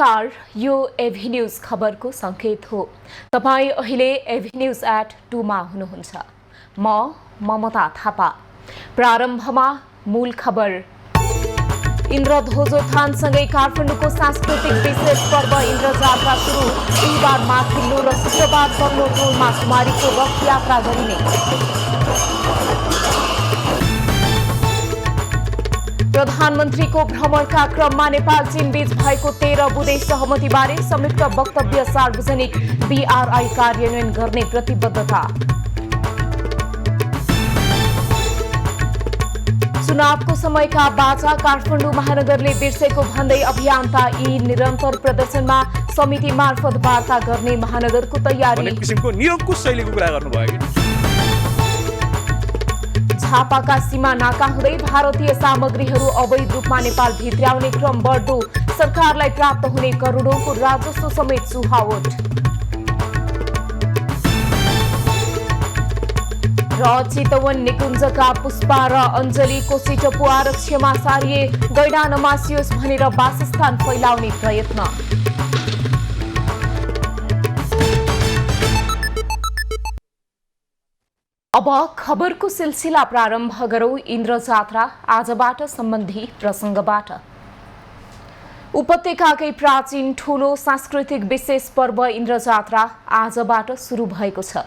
नमस्कार, यो एभी न्यूज खबरको संकेत हो। तपाई अहिले एभी न्यूज @ 2 मा हुनुहुन्छ। म ममता थापा। प्रारम्भमा मूल खबर। इन्द्रध्वजोत्थानसँगै काठमाडौँको सांस्कृतिक विशेष पर्व इन्द्र जात्रा सुरु। बिहिबार माथिल्लो र शुक्रबार तल्लो टोलमा कुमारीको रथ यात्रा गरिने। प्रधानमन्त्रीको भ्रमणका क्रममा नेपाल चीन बीच भएको 13 बुँदे सहमतिबारे संयुक्त वक्तव्य सार्वजनिक। बीआरआई कार्यान्वयन गर्ने प्रतिबद्धता। चुनावको समयका बाचा काठमाडौँ महानगरले बिर्सेको भन्दै अभियन्ता यी निरन्तर प्रदर्शनमा समिति मार्फत वार्ता गर्ने महानगरको तयारी। अनेक किसिमको निरङ्कुश शैलीको कुरा गर्नुभयो कि झापाका सीमा नाका हुँदै भारतीय सामग्रीहरू अवैध रूपमा नेपाल भित्र्याउने क्रम बढ्दो। सरकारलाई प्राप्त हुने करोडौंको राजस्व समेत सुहावट। र चितवन निकुञ्जका पुष्पा र अञ्जलीको सिटपु आरक्षमा सारिए। गैडा नमासियोस् भनेर वासस्थान फैलाउने प्रयत्न। अब खबरको सिलसिला प्रारम्भ गरौं इन्द्र जात्रा आजबाट सम्बन्धी प्रसंगबाट। उपत्यकाकै प्राचीन ठूलो सांस्कृतिक विशेष पर्व इन्द्र जात्रा आजबाट सुरु भएको छ।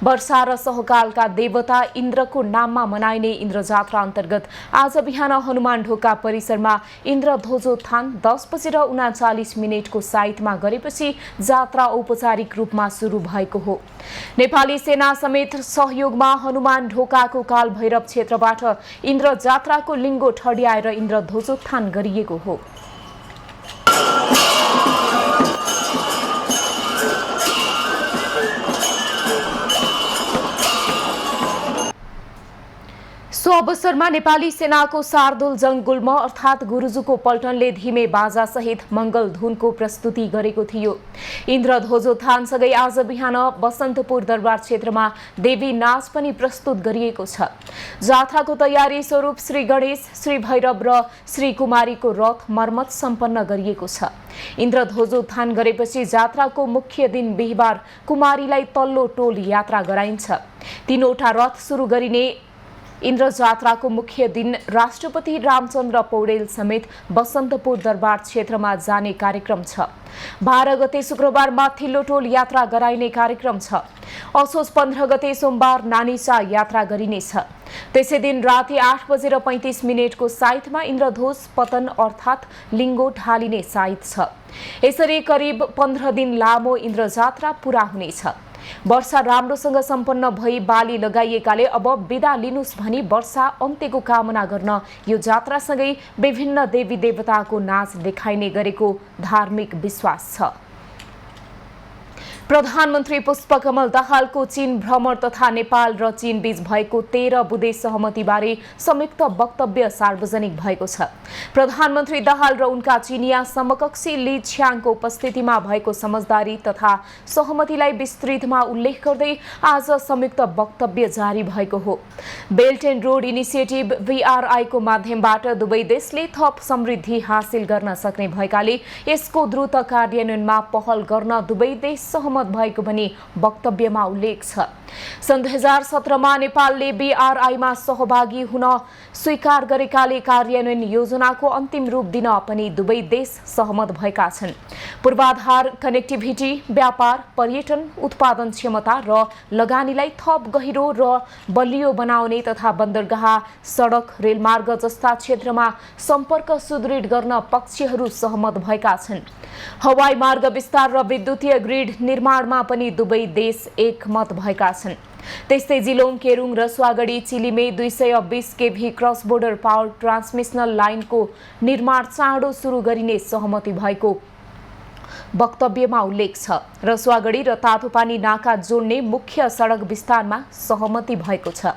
वर्षा र सहकालका देवता इन्द्रको नाममा मनाइने इन्द्र जात्रा अन्तर्गत आज बिहान हनुमान ढोका परिसरमा इन्द्र ध्वजोत्थान 10:39 को साइतमा गरेपछि जात्रा औपचारिक रूपमा सुरु भएको हो। नेपाली सेना समेत सहयोगमा हनुमान ढोकाको काल भैरव क्षेत्रबाट इन्द्र जात्राको लिङ्गो ठड्याएर इन्द्र ध्वजोत्थान गरिएको हो। सो अवसरमा नेपाली सेनाको शार्दुल जंग गुल्म अर्थात् गुरुजुको पल्टनले धिमे बाजा सहित मंगल धुनको प्रस्तुति गरेको थियो। इन्द्र ध्वजोत्थानसँगै आज बिहान बसन्तपुर दरबार क्षेत्रमा देवी नाच पनि प्रस्तुत गरिएको छ। जात्राको तयारी स्वरूप श्री गणेश, श्री भैरव र श्री कुमारीको रथ मर्मत सम्पन्न गरिएको छ। इन्द्र ध्वजोत्थान गरेपछि जात्राको मुख्य दिन बिहिबार कुमारीलाई तल्लो टोल यात्रा गराइन्छ। 3वटा रथ सुरु गरिने इन्द्र जात्राको मुख्य दिन राष्ट्रपति रामचन्द्र पौडेल समेत बसन्तपुर दरबार क्षेत्रमा जाने कार्यक्रम छ। 12 गते शुक्रबार माथिल्लो टोल यात्रा गराइने कार्यक्रम छ। असोज 15 गते सोमबार नानीसा यात्रा गरिनेछ। त्यसै दिन राति 8:35 को साइतमा इन्द्रध्वज पतन अर्थात् लिङ्गो ढालिने साइत छ। यसरी करिब 15 दिन लामो इन्द्र जात्रा पूरा हुनेछ। वर्षा राम्रोसँग सम्पन्न भई बाली लगाइएकाले अब बिदा लिनुस् भनी वर्षा अन्त्यको कामना गर्न यो जात्रासँगै विभिन्न देवी देवताको नाच देखाइने गरेको धार्मिक विश्वास छ। प्रधानमन्त्री पुष्पकमल दाहालको चीन भ्रमण तथा नेपाल र चीन बीच भएको 13 बुँदे सहमतिबारे संयुक्त वक्तव्य सार्वजनिक भएको छ। प्रधानमन्त्री दाहाल र उनका चीनिया समकक्षी ली छ्याङको उपस्थितिमा भएको समझदारी तथा सहमतिलाई विस्तृतमा उल्लेख गर्दै आज संयुक्त वक्तव्य जारी भएको हो। Belt and road initiative BRI को माध्यमबाट दुवै देशले थप समृद्धि हासिल गर्न सक्ने भएकाले यसको द्रुत कार्यान्वयनमा पहल गर्न दुवै देश सहमत भएको पनि वक्तव्यमा उल्लेख छ। सन् 2017 मा नेपालले बीआरआईमा सहभागी हुन स्वीकार गरेकाले कार्यान्वयन योजनाको अन्तिम रूप दिन पनि दुवै देश सहमत भएका छन्। पूर्वाधार, कनेक्टिभिटी, व्यापार, पर्यटन, उत्पादन क्षमता र लगानीलाई थप गहिरो र बलियो बनाउने तथा बन्दरगाह, सडक, रेलमार्ग जस्ता क्षेत्रमा सम्पर्क सुदृढ गर्न पक्षहरू सहमत भएका छन्। हवाई मार्ग विस्तार र विद्युतीय ग्रिड निर्माणमा पनि दुवै देश एकमत भएका छन्। त्यस्तै Geelong, Kerung, Rasuwagadhi, Chilime 220 केभी cross border power ट्रान्समिसनल लाइनको निर्माण चाँडो सुरु गरिने सहमति भएको वक्तव्यमा उल्लेख छ। रसुवागढी र तातोपानी नाका जोड्ने मुख्य सडक विस्तारमा सहमति भएको छ।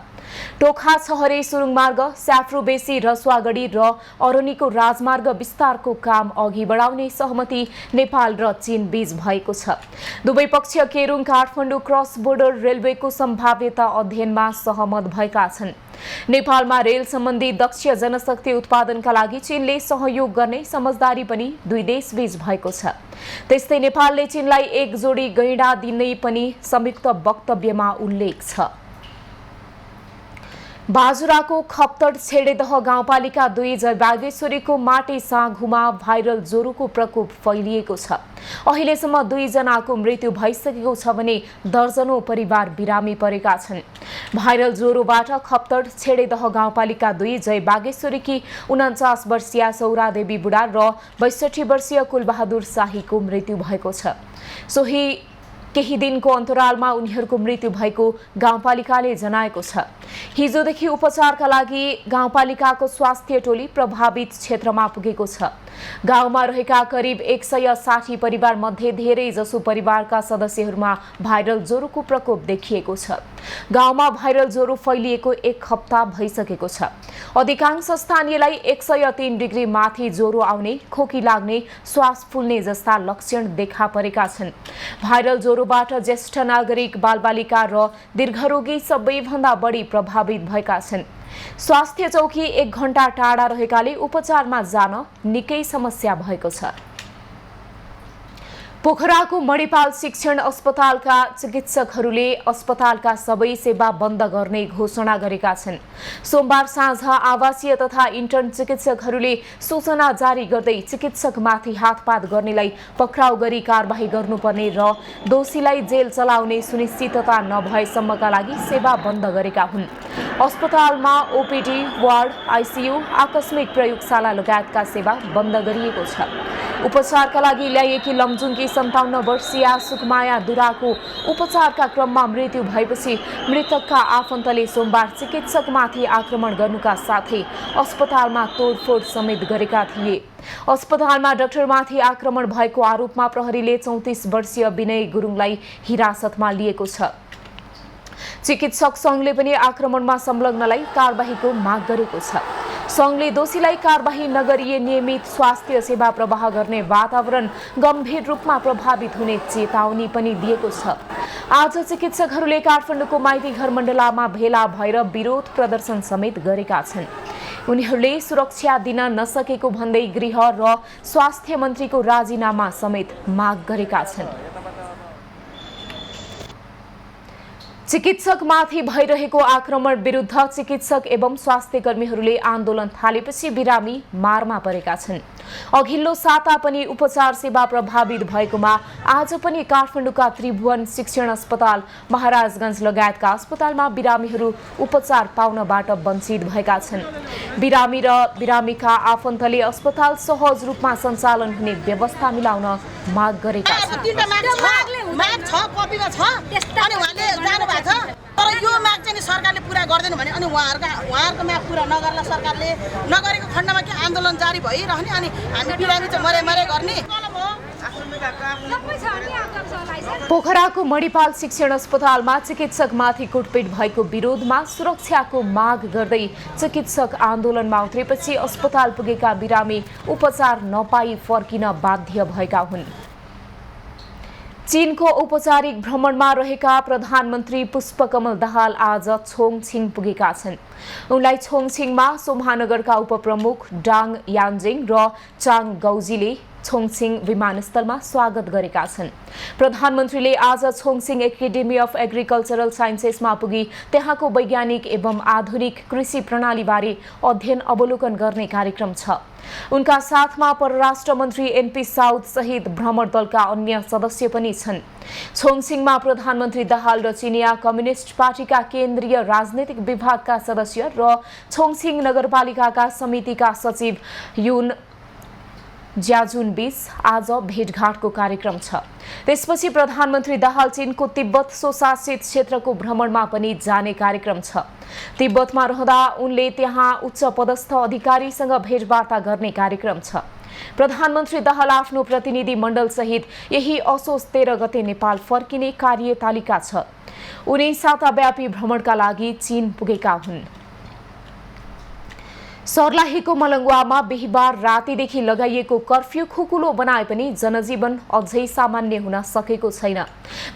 टोखा छहरे सुरुङ मार्ग, स्याफ्रोबेसी रसुवागढी र अरनीको राजमार्ग विस्तारको काम अघि बढाउने सहमति नेपाल र चीन बीच भएको छ। दुवै पक्ष केरुङ काठमाडौँ क्रस बोर्डर रेलवेको सम्भाव्यता अध्ययनमा सहमत भएका छन्। नेपालमा रेल सम्बन्धी दक्ष जनशक्ति उत्पादनका लागि चीनले सहयोग गर्ने समझदारी पनि दुई देशबीच भएको छ। त्यस्तै नेपालले चीनलाई एक जोडी गैंडा दिने पनि संयुक्त वक्तव्यमा उल्लेख छ। बाजुराको खप्तड छेडेदह गाउँपालिका 2 जयबागेश्वरीको माटे साँघुमा भाइरल ज्वरोको प्रकोप फैलिएको छ। अहिलेसम्म 2 जनाको मृत्यु भइसकेको छ भने दर्जनौं परिवार बिरामी परेका छन्। भाइरल ज्वरोबाट खप्तड छेडेदह गाउँपालिका 2 जयबागेश्वरीकी 49 वर्षीय सौरादेवी बुढा र 62 वर्षीय कुलबहादुर शाहीको मृत्यु भएको छ। सोही केही दिनको अन्तरालमा उनीहरूको मृत्यु भएको गाउँपालिकाले जनाएको छ। हिजोदेखि उपचारका लागि गाउँपालिकाको स्वास्थ्य टोली प्रभावित क्षेत्रमा पुगेको छ। गाउँमा रहेका करिब 160 परिवार मध्ये धेरै जसो परिवारका सदस्यहरूमा भाइरल ज्वरोको प्रकोप देखिएको छ। गाउँमा भाइरल ज्वरो फैलिएको 1 हप्ता भइसकेको छ। अधिकांश स्थानीयलाई 103 डिग्री माथि ज्वरो आउने, खोकी लाग्ने, श्वास फुल्ने जस्ता लक्षण देखा परेका छन्। भाइरल ज्वरोबाट ज्येष्ठ नागरिक, बालबालिका र दीर्घरोगी सबैभन्दा बढी प्रभावित भएका छन्। स्वास्थ्य चौकी 1 घण्टा टाढा रहेकाले उपचारमा जान निकै समस्या भएको छ। पोखराको मणिपाल शिक्षण अस्पतालका चिकित्सकहरूले अस्पतालका सबै सेवा बन्द गर्ने घोषणा गरेका छन्। सोमबार साँझ आवासीय तथा इन्टर्न चिकित्सकहरूले सूचना जारी गर्दै चिकित्सकमाथि हातपात गर्नेलाई पक्राउ गरी कारबाही गर्नुपर्ने र दोषीलाई जेल चलाउने सुनिश्चितता नभएसम्मका लागि सेवा बन्द गरेका हुन्। अस्पतालमा ओपीडी, वार्ड, आइसियू, आकस्मिक प्रयोगशाला लगायतका सेवा बन्द गरिएको छ। उपचारका लागि ल्याइएकी लमजुङकी 57 वर्षीय सुकमाया दुराको उपचारका क्रममा मृत्यु भएपछि मृतकका आफन्तले सोमबार चिकित्सकमाथि आक्रमण गर्नुका साथै अस्पतालमा तोडफोड समेत गरेका थिए। अस्पतालमा डाक्टरमाथि आक्रमण भएको आरोपमा प्रहरीले 34 वर्षीय विनय गुरुङलाई हिरासतमा लिएको छ। चिकित्सक संघले पनि आक्रमणमा संलग्नलाई कारबाहीको माग गरेको छ। संघले दोषीलाई कारबाही नगरिए नियमित स्वास्थ्य सेवा प्रवाह गर्ने वातावरण गम्भीर रूपमा प्रभावित हुने चेतावनी पनि दिएको छ। आज चिकित्सकहरूले काठमाडौँको माइती घर मण्डलामा भेला भएर विरोध प्रदर्शन समेत गरेका छन्। उनीहरूले सुरक्षा दिन नसकेको भन्दै गृह र स्वास्थ्य मन्त्रीको राजीनामा समेत माग गरेका छन्। चिकित्सकमाथि भइरहेको आक्रमण विरुद्ध चिकित्सक एवं स्वास्थ्य कर्मीहरूले आन्दोलन थालेपछि बिरामी मारमा परेका छन्। अघिल्लो साता पनि उपचार सेवा प्रभावित भएकोमा आज पनि काठमाडौँका त्रिभुवन शिक्षण अस्पताल, महाराजगञ्ज लगायतका अस्पतालमा बिरामीहरू उपचार पाउनबाट वञ्चित भएका छन्। बिरामी र बिरामीका आफन्तले अस्पताल सहज रूपमा सञ्चालन हुने व्यवस्था मिलाउन माग गरेका छन्। तर यो माग चाहिँ सरकारले पूरा गर्दैन भने अनि उहाँहरूको माग पूरा नगर्ला सरकारले नगरेको खण्डमा के आन्दोलन जारी भइरहने अनि हामी बिरामी चाहिँ मरे गर्ने। पोखराको मणिपाल शिक्षण अस्पतालमा चिकित्सकमाथि कुटपिट भएको विरोधमा सुरक्षाको माग गर्दै चिकित्सक आन्दोलनमा उत्रेपछि अस्पताल पुगेका बिरामी उपचार नपाई फर्किन बाध्य भएका हुन्। चीनको औपचारिक भ्रमणमा रहेका प्रधानमन्त्री पुष्पकमल दाहाल आज छोङछिङ पुगेका छन्। उनलाई छोङछिङमा सोमहानगरका उपप्रमुख डाङ यान्जिङ र चाङ गौजीले छोङछिङ विमानस्थलमा स्वागत गरेका छन्। प्रधानमन्त्रीले आज छोङछिङ एकाडेमी अफ एग्रिकल्चरल साइन्सेसमा पुगी त्यहाँको वैज्ञानिक एवं आधुनिक कृषि प्रणालीबारे अध्ययन अवलोकन गर्ने कार्यक्रम छ। उनका साथमा परराष्ट्र मन्त्री एनपी साउथ सहित भ्रमण दलका अन्य सदस्य पनि छन्। छोङछिङमा प्रधानमन्त्री दाहाल र चिनिया कम्युनिस्ट पार्टीका केन्द्रीय राजनैतिक विभागका सदस्य र छोङछिङ नगरपालिकाका समितिका सचिव युन ज्याजुन बीच आज भेटघाटको कार्यक्रम छ। त्यसपछि प्रधानमन्त्री दाहाल चीनको तिब्बत स्वशासित क्षेत्रको भ्रमणमा पनि जाने कार्यक्रम छ। तिब्बतमा रहँदा उनले त्यहाँ उच्च पदस्थ अधिकारीसँग भेटवार्ता गर्ने कार्यक्रम छ। प्रधानमन्त्री दाहाल आफ्नो प्रतिनिधि मण्डल सहित यही असोज 13 गते नेपाल फर्किने कार्यतालिका छ। उनी साताव्यापी भ्रमणका लागि चीन पुगेका हुन्। सर्लाहीको मलङ्गवामा बिहीबार रातिदेखि लगाइएको कर्फ्यू खुकुलो बनाए पनि जनजीवन अझै सामान्य हुन सकेको छैन।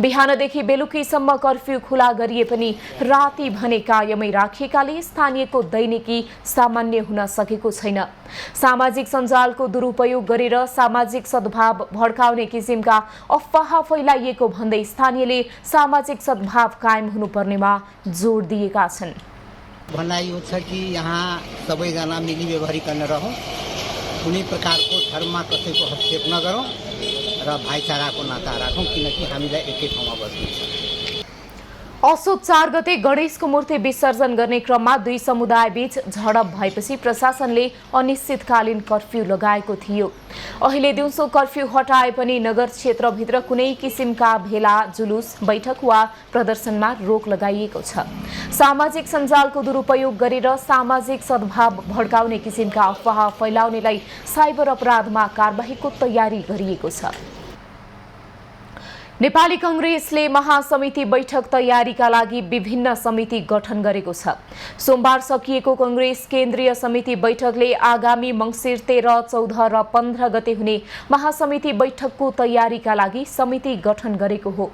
बिहानदेखि बेलुकीसम्म कर्फ्यू खुला गरिए पनि राति भने कायमै राखिएकाले स्थानीयको दैनिकी सामान्य हुन सकेको छैन। सामाजिक सञ्जालको दुरुपयोग गरेर सामाजिक सद्भाव भड्काउने किसिमका अफवाह फैलाइएको भन्दै स्थानीयले सामाजिक सद्भाव कायम हुनुपर्नेमा जोड दिएका छन्। भनाइ यो छ कि यहाँ सबैजना मिली व्यवहारिकन रहौँ, कुनै प्रकारको धर्ममा कसैको हस्तक्षेप नगरौँ र भाइचाराको नाता राखौँ, किनकि हामीलाई एकै ठाउँमा बस्नु छ। असोज 4 गते गणेशको मूर्ति विसर्जन गर्ने क्रममा दुई समुदाय बीच झडप भएपछि प्रशासनले अनिश्चितकालीन कर्फ्यू लगाएको थियो। अहिले दिउँसो कर्फ्यू हटाए पनि नगर क्षेत्रभित्र कुनै किसिमका भेला, जुलुस, बैठक वा प्रदर्शनमा रोक लगाइएको छ। सामाजिक सञ्जालको दुरुपयोग गरेर सामाजिक सद्भाव भड्काउने किसिमका अफवाह फैलाउनेलाई साइबर अपराधमा कारबाहीको तयारी गरिएको छ। नेपाली कांग्रेसले महासमिति बैठक तयारीका लागि विभिन्न समिति गठन गरेको छ। सोमबार सकिएको कांग्रेस केन्द्रीय समिति बैठकले आगामी मंसिर 13, 14 र 15 गते हुने महासमिति बैठकको तयारीका लागि समिति गठन गरेको हो।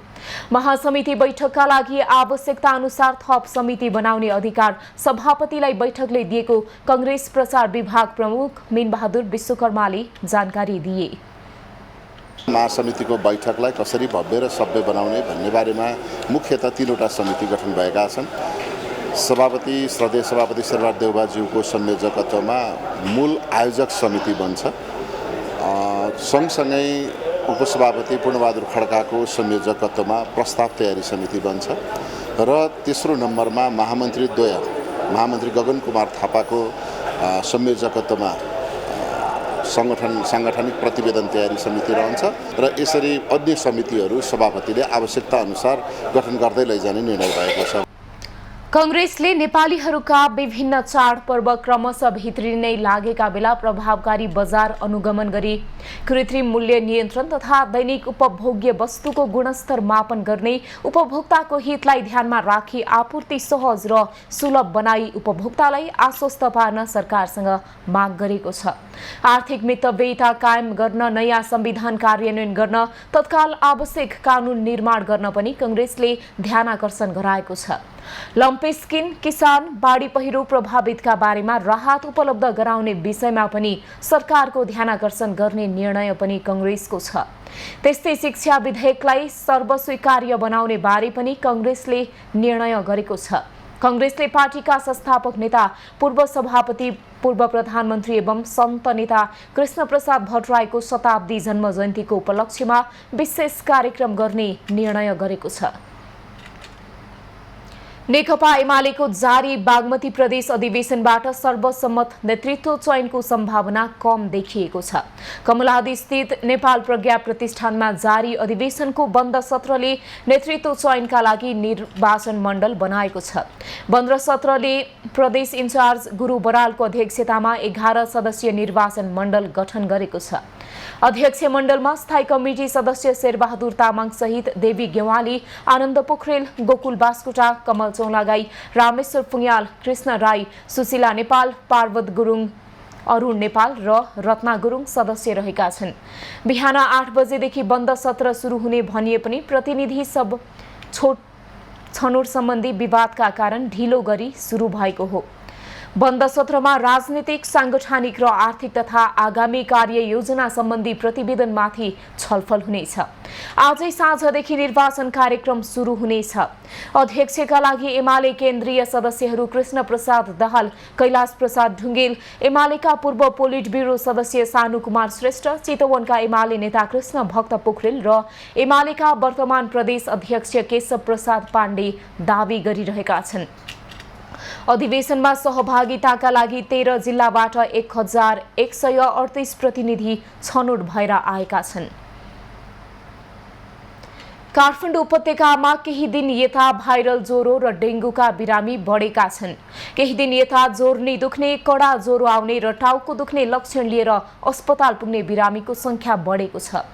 महासमिति बैठकका लागि आवश्यकता अनुसार थप समिति बनाउने अधिकार सभापतिलाई बैठकले दिएको कांग्रेस प्रचार विभाग प्रमुख मीनबहादुर विश्वकर्माले जानकारी दिए। महासमितिको बैठकलाई कसरी भव्य र सभ्य बनाउने भन्ने बारेमा मुख्यतः 3वटा समिति गठन भएका छन्। सभापति श्रद्धेय सभापति शेरबहादुर देउवाज्यूको संयोजकत्वमा मूल आयोजक समिति बन्छ। सँगसँगै उपसभापति पूर्णबहादुर खड्काको संयोजकत्वमा प्रस्ताव तयारी समिति बन्छ र तेस्रो नम्बरमा महामन्त्री गगन कुमार थापाको संयोजकत्वमा सांगठनिक प्रतिवेदन तयारी समिति रहन्छ र यसरी अन्य समितिहरू सभापतिले आवश्यकता अनुसार गठन गर्दै लैजाने निर्णय भएको छ। कांग्रेसले नेपालीहरूका विभिन्न चाडपर्व क्रमशः भित्रिनै लागेका बेला प्रभावकारी बजार अनुगमन गरी कृत्रिम मूल्य नियन्त्रण तथा दैनिक उपभोग्य वस्तुको गुणस्तर मापन गर्ने, उपभोक्ताको हितलाई ध्यानमा राखी आपूर्ति सहज र सुलभ बनाई उपभोक्तालाई आश्वस्त पार्न सरकारसँग माग गरेको छ। आर्थिक मितव्ययिता कायम गर्न, नयाँ संविधान कार्यान्वयन गर्न, तत्काल आवश्यक कानून निर्माण गर्न पनि कांग्रेसले ध्यानाकर्षण गराएको छ। लम्पेस्किन, किसान, बाढी पहिरो प्रभावितका बारेमा राहत उपलब्ध गराउने विषयमा पनि सरकारको ध्यानाकर्षण गर्ने निर्णय पनि कांग्रेसको छ। त्यस्तै शिक्षा विधेयकलाई सर्वस्वीकार्य बनाउने बारे पनि कांग्रेसले निर्णय गरेको छ। कांग्रेसले पार्टीका संस्थापक नेता, पूर्व सभापति, पूर्व प्रधानमन्त्री एवं सन्त नेता कृष्ण प्रसाद भट्टराईको शताब्दी जन्म जयन्तीको उपलक्ष्यमा विशेष कार्यक्रम गर्ने निर्णय गरेको छ। नेकपा एमालेको जारी बागमती प्रदेश अधिवेशनबाट सर्वसम्मत नेतृत्व चयनको सम्भावना कम देखिएको छ। कमलादी स्थित नेपाल प्रज्ञा प्रतिष्ठानमा जारी अधिवेशनको बन्द सत्रले नेतृत्व चयनका लागि निर्वाचन मण्डल बनाएको छ। बन्द सत्रले प्रदेश इन्चार्ज गुरु बरालको अध्यक्षतामा 11 सदस्यीय निर्वाचन मण्डल गठन गरेको छ। अध्यक्ष मण्डलमा स्थायी कमिटी सदस्य शेरबहादुर तामाङ सहित देवी गेवाली, आनन्द पोखरेल, गोकुल बास्कोटा, कमल चौलागाई, रामेश्वर पुङ्याल, कृष्ण राई, सुशीला नेपाल, पार्वत गुरुङ, अरुण नेपाल र रत्ना गुरुङ सदस्य रहेका छन्। बिहान 8 बजेदेखि बन्द सत्र सुरु हुने भनिए पनि प्रतिनिधि सब छनौट सम्बन्धी विवादका कारण ढिलो गरी सुरु भएको हो। बन्द सत्रमा राजनीतिक, सांगठनिक र आर्थिक तथा आगामी कार्ययोजना सम्बन्धी प्रतिवेदनमाथि छलफल हुनेछ। आजै साँझदेखि निर्वाचन कार्यक्रम सुरु हुनेछ। अध्यक्षका लागि एमाले केन्द्रीय सदस्यहरू कृष्ण प्रसाद दाहाल, कैलाश प्रसाद ढुङ्गेल, एमालेका पूर्व पोलिट ब्युरो सदस्य सानु कुमार श्रेष्ठ, चितवनका एमाले नेता कृष्ण भक्त पोखरेल र एमालेका वर्तमान प्रदेश अध्यक्ष केशव प्रसाद पाण्डे दावी गरिरहेका छन्। अधिवेशनमा सहभागिताका लागि 13 जिल्लाबाट 1138 प्रतिनिधि छनौट भएर आएका छन्। काठमाडौँ उपत्यकामा केही दिन यता भाइरल ज्वरो र डेङ्गुका बिरामी बढेका छन्। केही दिन यता जोर्नी दुख्ने, कडा ज्वरो आउने र टाउको दुख्ने लक्षण लिएर अस्पताल पुग्ने बिरामीको संख्या बढेको छ।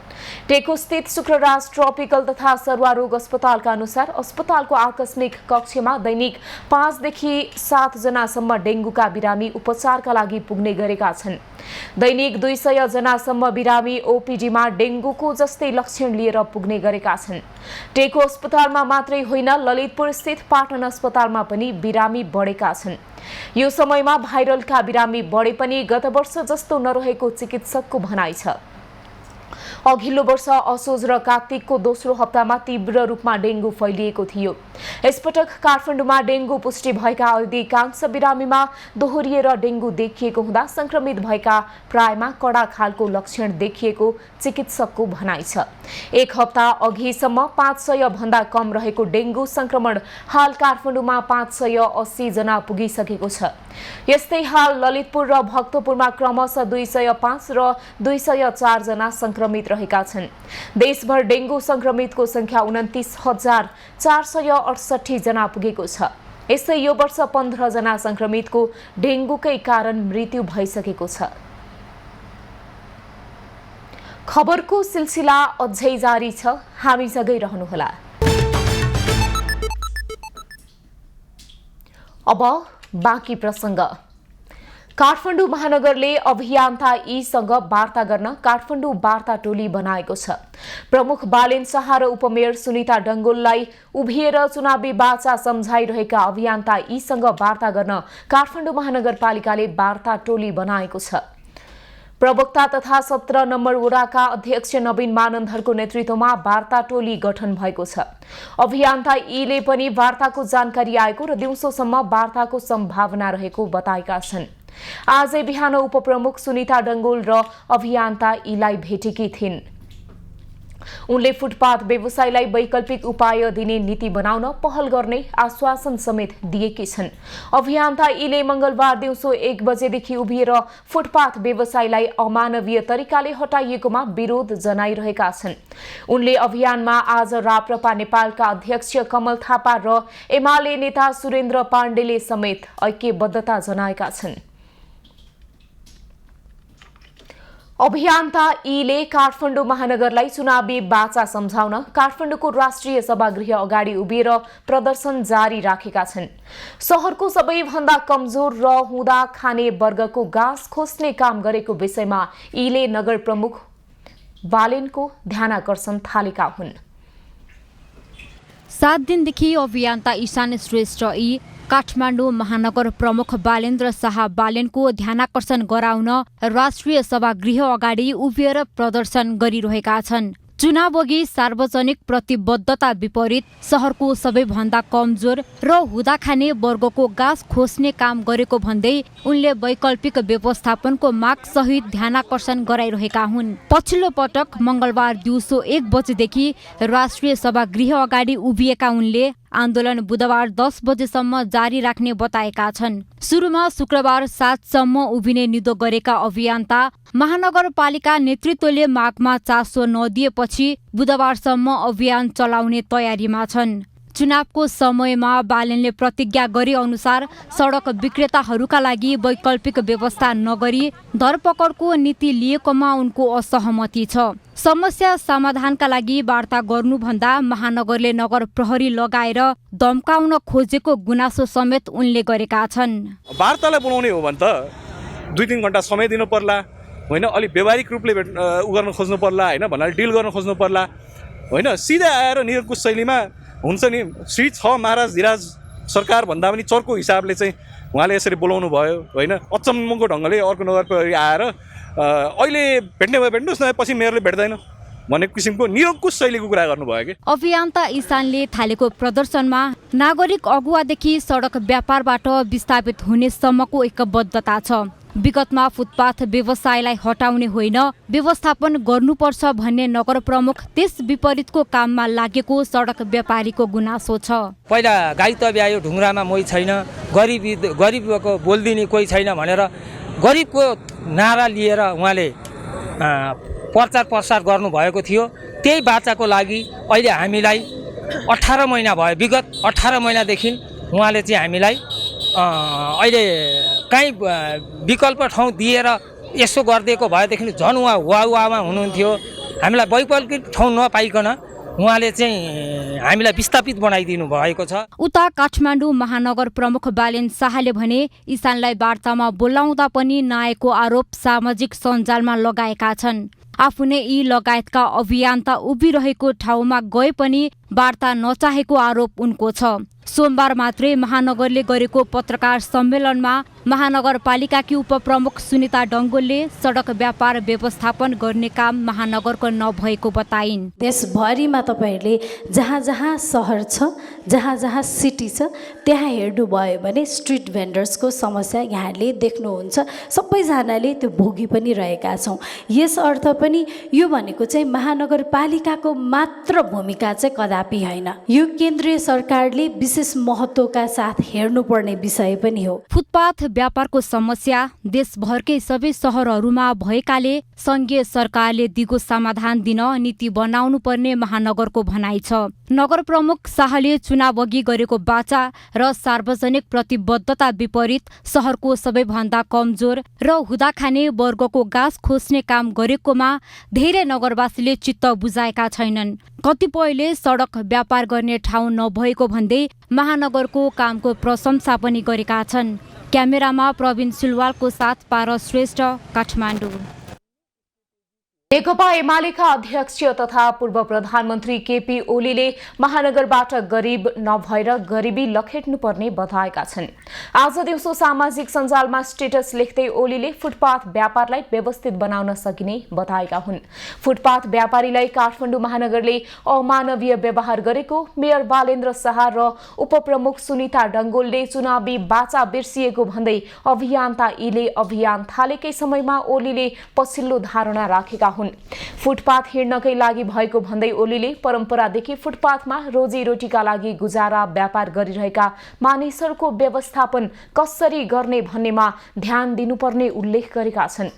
टेकोस्थित शुक्रराज ट्रपिकल तथा सर्वारोग अस्पतालका अनुसार अस्पतालको आकस्मिक कक्षमा दैनिक 5 देखि 7 जनासम्म डेङ्गुका बिरामी उपचारका लागि पुग्ने गरेका छन्। दैनिक 200 जनासम्म बिरामी ओपीडीमा डेङ्गुको जस्तै लक्षण लिएर पुग्ने गरेका छन्। टेको अस्पतालमा मात्रै होइन, ललितपुर स्थित पाटन अस्पतालमा पनि बिरामी बढेका छन्। यो समयमा भाइरलका बिरामी बढे पनि गत वर्ष जस्तो नरहेको चिकित्सकको भनाइ छ। अघिल्लो वर्ष असोज र कार्तिकको दोस्रो हप्तामा तीव्र रूपमा डेङ्गु फैलिएको थियो। यसपटक काठमाडौँमा डेङ्गु पुष्टि भएका अधिकांश बिरामीमा दोहोरिएर डेङ्गु देखिएको हुँदा संक्रमित भएका प्रायमा कडा खालको लक्षण देखिएको चिकित्सकको भनाइ छ। एक हप्ता अघिसम्म 500 भन्दा कम रहेको डेङ्गु संक्रमण हाल काठमाडौँमा 580 जना पुगिसकेको छ। यस्तै हाल ललितपुर र भक्तपुरमा क्रमशः 205 र 204 जना संक्रमित रहेका छन्। देशभर डेङ्गु संक्रमितको संख्या 29,468 जना पुगेको छ। यसै यो वर्ष 15 जना संक्रमितको डेङ्गुकै कारण मृत्यु भइसकेको छ। खबरको सिलसिला अझै जारी छ, हामीसँगै रहनुहोला। अब बाँकी प्रसङ्ग। काठमाडौँ महानगरले अभियन्ता यीसँग वार्ता गर्न काठमाडौँ वार्ता टोली बनाएको छ। प्रमुख बालेन शाह र उपमेयर सुनिता डङ्गोललाई उभिएर चुनावी बाचा सम्झाइरहेका अभियन्ता यीसँग वार्ता गर्न काठमाडौँ महानगरपालिकाले वार्ता टोली बनाएको छ। प्रवक्ता तथा 17 नम्बर वडाका अध्यक्ष नवीन मानन्दरको नेतृत्वमा वार्ता टोली गठन भएको छ। अभियन्ता यीले पनि वार्ताको जानकारी आएको र दिउँसोसम्म वार्ताको सम्भावना रहेको बताएका छन्। आजै बिहान उपप्रमुख सुनिता डङ्गोल र अभियन्ता यीलाई भेटेकी थिइन्। उनले फुटपाथ व्यवसायलाई वैकल्पिक उपाय दिने नीति बनाउन पहल गर्ने आश्वासन समेत दिएकी छन्। अभियन्ता यीले मंगलबार दिउँसो 1 बजेदेखि उभिएर फुटपाथ व्यवसायलाई अमानवीय तरिकाले हटाइएकोमा विरोध जनाइरहेका छन्। उनले अभियानमा आज राप्रपा नेपालका अध्यक्ष कमल थापा र एमाले नेता सुरेन्द्र पाण्डेले समेत ऐक्यबद्धता जनाएका छन्। अभियन्ता यीले काठमाडौँ महानगरलाई चुनावी बाचा सम्झाउन काठमाडौँको राष्ट्रिय सभागृह अगाडि उभिएर प्रदर्शन जारी राखेका छन्। शहरको सबैभन्दा कमजोर र हुँदा खाने वर्गको गाँस खोज्ने काम गरेको विषयमा यीले नगर प्रमुख बालेनको ध्यानाकर्षण थालेका हुन्। 7 दिनदेखि अभियन्ता ईशान श्रेष्ठ यी काठमाडौँ महानगर प्रमुख बालेन्द्र शाह बालेनको ध्यानाकर्षण गराउन राष्ट्रिय सभागृह अगाडि उभिएर प्रदर्शन गरिरहेका छन्। चुनावअघि सार्वजनिक प्रतिबद्धता विपरीत शहरको सबैभन्दा कमजोर र हुँदा खाने वर्गको गाँस खोज्ने काम गरेको भन्दै उनले वैकल्पिक व्यवस्थापनको माग सहित ध्यानाकर्षण गराइरहेका हुन्। पछिल्लो पटक मंगलबार दिउँसो 1 बजेदेखि राष्ट्रिय सभागृह अगाडि उभिएका उनले आन्दोलन बुधबार 10 बजेसम्म जारी राख्ने बताएका छन्। सुरुमा शुक्रबार 7 सम्म उभिने निदो गरेका अभियन्ता महानगरपालिका नेतृत्वले मागमा चासो नदिएपछि बुधबारसम्म अभियान चलाउने तयारीमा छन्। चुनावको समयमा बालेनले प्रतिज्ञा गरे अनुसार सडक विक्रेताहरूका लागि वैकल्पिक व्यवस्था नगरी धरपकडको नीति लिएकोमा उनको असहमति छ। समस्या समाधानका लागि वार्ता गर्नुभन्दा महानगरले नगर प्रहरी लगाएर धम्काउन खोजेको गुनासो समेत उनले गरेका छन्। वार्तालाई बोलाउने हो भने त 2-3 घण्टा समय दिनु पर्ला होइन, अलिक व्यवहारिक रूपले उ गर्न खोज्नु पर्ला होइन, भन्नाले डिल गर्न खोज्नु पर्ला होइन। सिधै आएर निरङ्कुश शैलीमा हुन्छ नि, श्री 6 महाराज धिराज सरकार भन्दा पनि चर्को हिसाबले चाहिँ उहाँले यसरी बोलाउनु भयो होइन। अचम्मको ढङ्गले अर्को नगर प्रहरी आएर अहिले भेट्ने भयो भेट्नुहोस् न, पछि मेयरले भेट्दैन भन्ने किसिमको निरङ्कुश शैलीको कुरा गर्नुभयो कि। अभियन्ता ईशानले थालेको प्रदर्शनमा नागरिक अगुवादेखि सडक व्यापारबाट विस्थापित हुनेसम्मको एकबद्धता छ। विगतमा फुटपाथ व्यवसायलाई हटाउने होइन, व्यवस्थापन गर्नुपर्छ भन्ने नगर प्रमुख त्यस विपरीतको काममा लागेको सडक व्यापारीको गुनासो छ। पहिला गाई तब्यायो, ढुङ्ग्रामा मोही छैन, गरिबको बोलिदिने कोही छैन भनेर गरिबको नारा लिएर उहाँले प्रचार प्रसार गर्नुभएको थियो। त्यही बाचाको लागि अहिले हामीलाई 18 महिना भयो, विगत 18 महिनादेखि उहाँले चाहिँ हामीलाई अहिले कहीँ विकल्प ठाउँ दिएर यसो गरिदिएको भएदेखि झन् उहाँ वामा हुनुहुन्थ्यो। हामीलाई वैकल्पिक ठाउँ नपाइकन उहाँले चाहिँ हामीलाई विस्थापित बनाइदिनु भएको छ। उता काठमाडौँ महानगर प्रमुख बालेन शाहले भने इसानलाई वार्तामा बोलाउँदा पनि नआएको आरोप सामाजिक सञ्जालमा लगाएका छन्। आफू नै यी लगायतका अभियन्ता उभिरहेको ठाउँमा गए पनि वार्ता नचाहेको आरोप उनको छ। सोमबार मात्रै महानगरले गरेको पत्रकार सम्मेलनमा महानगरपालिकाकी उपप्रमुख सुनिता डङ्गोलले सडक व्यापार व्यवस्थापन गर्ने काम महानगरको नभएको बताइन्। देशभरिमा तपाईहरूले जहाँ जहाँ सहर छ, जहाँ जहाँ सिटी छ, त्यहाँ हेर्नुभयो भने स्ट्रिट भेन्डर्सको समस्या यहाँले देख्नुहुन्छ। सबैजनाले त्यो भोगी पनि रहेका छौँ। यस अर्थ पनि यो भनेको चाहिँ महानगरपालिकाको मात्र भूमिका चाहिँ कदापि होइन। यो केन्द्रीय सरकारले विशेष महत्त्वका साथ हेर्नुपर्ने विषय पनि हो। फुटपाथ व्यापारको समस्या देशभरकै सबै सहरहरूमा भएकाले सङ्घीय सरकारले दिगो समाधान दिन नीति बनाउनु पर्ने महानगरको भनाइ छ। नगर प्रमुख शाहले चुनाव अघि गरेको बाचा र सार्वजनिक प्रतिबद्धता विपरीत सहरको सबैभन्दा कमजोर र हुँदा खाने वर्गको गाँस खोज्ने काम गरेकोमा धेरै नगरवासीले चित्त बुझाएका छैनन्। कतिपयले सडक व्यापार गर्ने ठाउँ नभएको भन्दै महानगरको कामको प्रशंसा पनि गरेका छन्। क्यामेरामा प्रवीण सिलवालको साथ पारस श्रेष्ठ, काठमाडौँ। नेकपा एमालेका अध्यक्ष तथा पूर्व प्रधानमन्त्री केपी ओलीले महानगरबाट गरिब नभएर गरिबी लखेट्नुपर्ने बताएका छन्। आज दिउँसो सामाजिक सञ्जालमा स्टेटस लेख्दै ओलीले फुटपाथ व्यापारलाई व्यवस्थित बनाउन सकिने बताएका हुन्। फुटपाथ व्यापारीलाई काठमाडौँ महानगरले अमानवीय व्यवहार गरेको मेयर बालेन्द्र शाह र उपप्रमुख सुनिता डङ्गोलले चुनावी बाचा बिर्सिएको भन्दै अभियन्ता यीले अभियान थालेकै समयमा ओलीले पछिल्लो धारणा राखेका हुन्। फुटपाथ हिँड्नकै लागि भएको भन्दै ओलीले परम्परादेखि फुटपाथमा रोजीरोटीका लागि गुजारा व्यापार गरिरहेका मानिसहरूको व्यवस्थापन कसरी गर्ने भन्नेमा ध्यान दिनुपर्ने उल्लेख गरेका छन्।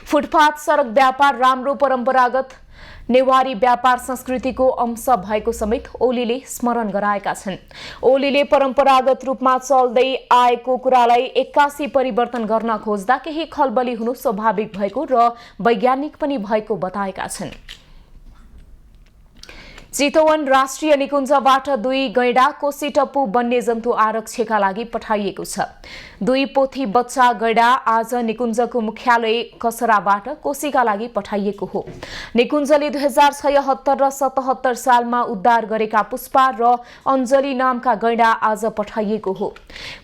फुटपाथ सडक व्यापार राम्रो परम्परागत नेवारी व्यापार संस्कृतिको अंश भएको समेत ओलीले स्मरण गराएका छन्। ओलीले परम्परागत रूपमा चल्दै आएको कुरालाई एक्कासी परिवर्तन गर्न खोज्दा केही खलबली हुनु स्वाभाविक भएको र वैज्ञानिक पनि भएको बताएका छन्। चितवन राष्ट्रिय निकुञ्जबाट 2 गैंडा कोसीटप्पु वन्यजन्तु आरक्षका लागि पठाइएको छ। 2 पोथी बच्चा गैंडा आज निकुञ्जको मुख्यालय कसराबाट कोसीका लागि पठाइएको हो। निकुञ्जले 2076 र 77 सालमा उद्धार गरेका पुष्पा र अञ्जली नामका गैंडा आज पठाइएको हो।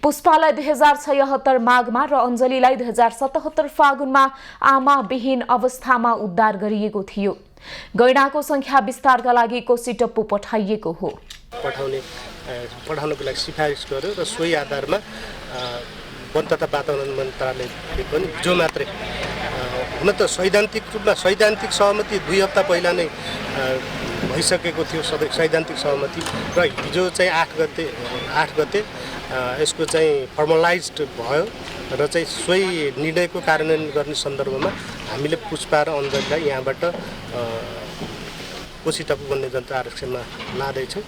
पुष्पालाई 2076 माघमा र अञ्जलीलाई 2077 फागुनमा आमाविहीन अवस्थामा उद्धार गरिएको थियो। गैंडाको संख्या विस्तारका लागि कोसीटप्पु पठाइएको हो। पठाउनको लागि सिफारिस गर्यो र सोही आधारमा वन तथा वातावरण मन्त्रालयले पनि जो मात्रै हुन त सैद्धान्तिक रूपमा सैद्धान्तिक सहमति 2 हप्ता पहिला नै भइसकेको थियो सैद्धान्तिक सहमति र हिजो चाहिँ 8 गते यसको चाहिँ फर्मलाइज्ड भयो र चाहिँ सोही निर्णयको कार्यान्वयन गर्ने सन्दर्भमा हामीले पुष्पा र अञ्जलीलाई यहाँबाट कोसीटप्पु वन्यजन्तु आरक्षमा लाँदैछौँ।